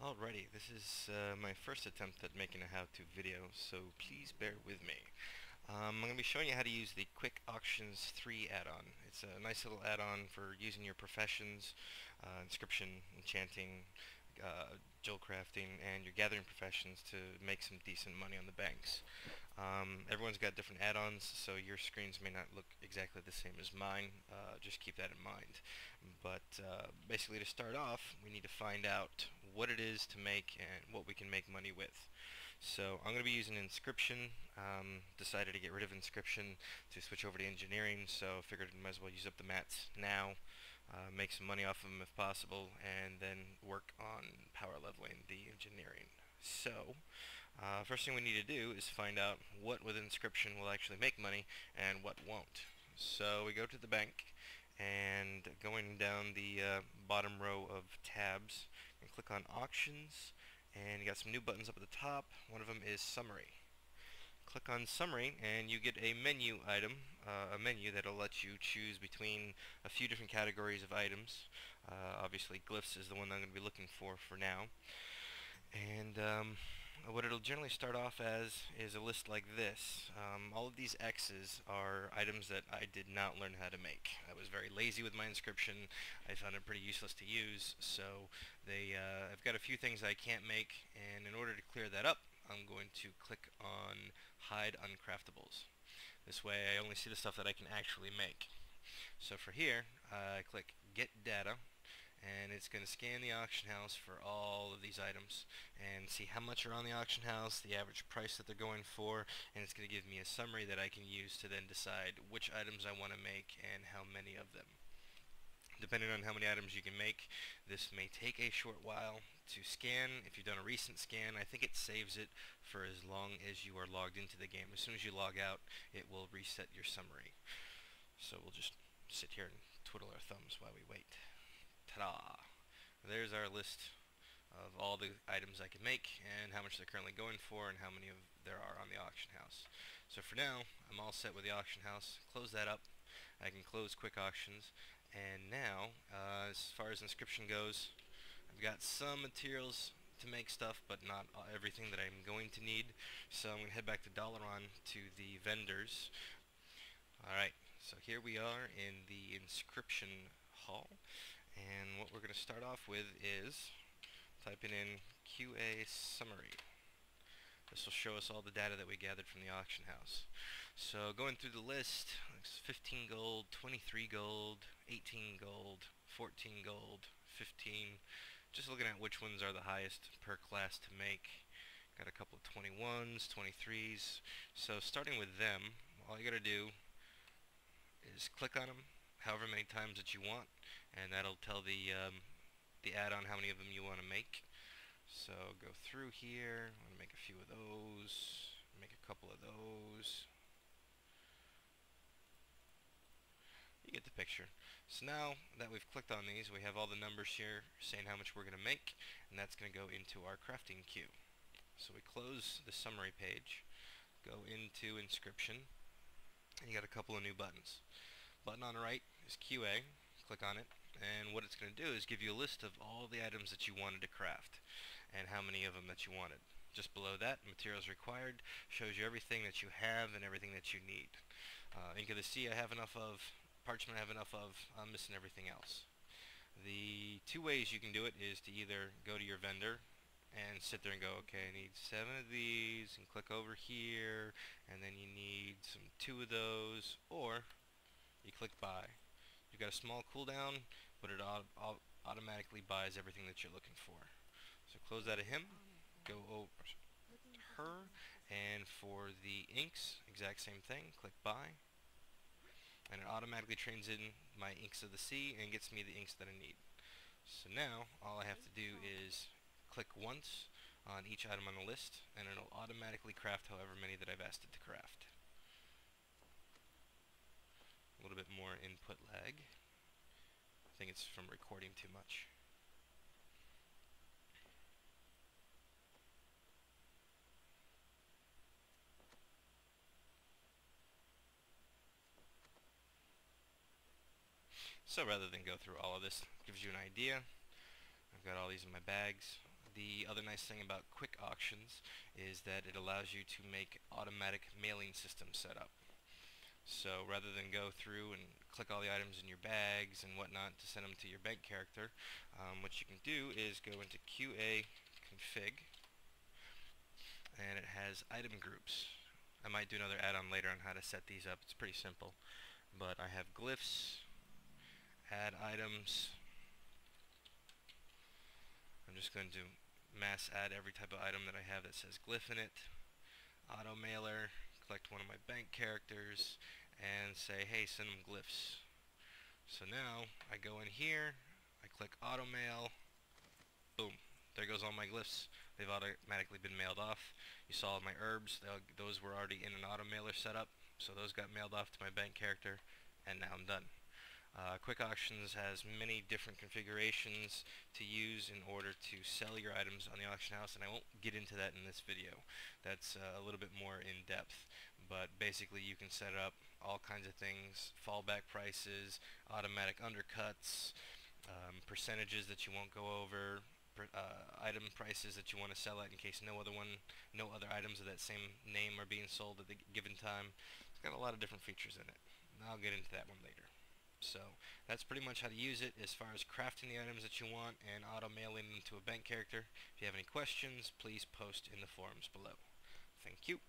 Alrighty, this is my first attempt at making a how-to video, so please bear with me. I'm going to be showing you how to use the Quick Auctions 3 add-on. It's a nice little add-on for using your professions, inscription, enchanting, jewel crafting, and your gathering professions to make some decent money on the banks. Everyone's got different add-ons, so your screens may not look exactly the same as mine. Just keep that in mind. But basically, to start off, we need to find out what it is to make and what we can make money with. So I'm going to be using inscription. Decided to get rid of inscription to switch over to engineering, so figured I might as well use up the mats now, make some money off of them if possible, and then work on power leveling the engineering. So, first thing we need to do is find out what with inscription will actually make money and what won't. So we go to the bank, and going down the bottom row of tabs, and click on auctions, and you got some new buttons up at the top. One of them is summary. Click on summary and you get a menu item, a menu that'll let you choose between a few different categories of items. Obviously glyphs is the one I'm going to be looking for now. And what it'll generally start off as is a list like this. All of these X's are items that I did not learn how to make. I was very lazy with my inscription. I found it pretty useless to use, so I've got a few things I can't make, and in order to clear that up, I'm going to click on Hide Uncraftables. This way I only see the stuff that I can actually make. So for here, I click Get Data, and it's going to scan the auction house for all of these items and see how much are on the auction house, the average price that they're going for, and it's going to give me a summary that I can use to then decide which items I want to make and how many of them. Depending on how many items you can make, this may take a short while to scan. If you've done a recent scan, I think it saves it for as long as you are logged into the game. As soon as you log out, it will reset your summary. So we'll just sit here and twiddle our thumbs while we wait. Ta-da! There's our list of all the items I can make and how much they're currently going for and how many of there are on the auction house. So for now, I'm all set with the auction house. Close that up. I can close quick auctions, and now as far as inscription goes, I've got some materials to make stuff, but not everything that I'm going to need. So I'm going to head back to Dalaran to the vendors. Alright, so here we are in the inscription hall, and what we're going to start off with is typing in QA summary. This will show us all the data that we gathered from the auction house. So going through the list, it's 15 gold, 23 gold, 18 gold, 14 gold, 15. Just looking at which ones are the highest per class to make. Got a couple of 21s, 23s. So starting with them, all you gotta do is click on them however many times that you want, and that'll tell the add-on how many of them you want to make. So go through here, I'm going to make a few of those, make a couple of those. You get the picture. So now that we've clicked on these, we have all the numbers here saying how much we're going to make, and that's going to go into our crafting queue. So we close the summary page, go into inscription, and you got a couple of new buttons. Button on the right is QA, click on it, and what it's going to do is give you a list of all the items that you wanted to craft and how many of them that you wanted. Just below that, materials required, shows you everything that you have and everything that you need. Ink of the Sea I have enough of, parchment I have enough of, I'm missing everything else. The two ways you can do it is to either go to your vendor and sit there and go, okay, I need 7 of these, and click over here, and then you need 2 of those, or you click buy. You've got a small cooldown, but it automatically buys everything that you're looking for. So close out of him, go over to her, and for the inks, exact same thing, click buy, and it automatically trains in my inks of the sea and gets me the inks that I need. So now all I have to do is click once on each item on the list, and it'll automatically craft however many that I've asked it to craft. A little bit more input lag. I think it's from recording too much. So rather than go through all of this, it gives you an idea. I've got all these in my bags. The other nice thing about quick auctions is that it allows you to make automatic mailing system setup. So rather than go through and click all the items in your bags and whatnot to send them to your bank character, what you can do is go into QA config, and it has item groups. I might do another add-on later on how to set these up. It's pretty simple. But I have glyphs, add items. I'm just going to mass add every type of item that I have that says glyph in it. Auto mailer, collect one of my bank characters, and say, hey, send them glyphs. So now I go in here, I click auto mail, boom, there goes all my glyphs. They've automatically been mailed off. You saw my herbs, those were already in an auto mailer setup, so those got mailed off to my bank character, and now I'm done. Quick Auctions has many different configurations to use in order to sell your items on the auction house, and I won't get into that in this video. That's a little bit more in depth, but basically you can set up all kinds of things: fallback prices, automatic undercuts, percentages that you won't go over, item prices that you want to sell at in case no other items of that same name are being sold at the given time. It's got a lot of different features in it. I'll get into that one later. So that's pretty much how to use it as far as crafting the items that you want and auto mailing them to a bank character. If you have any questions, please post in the forums below. Thank you.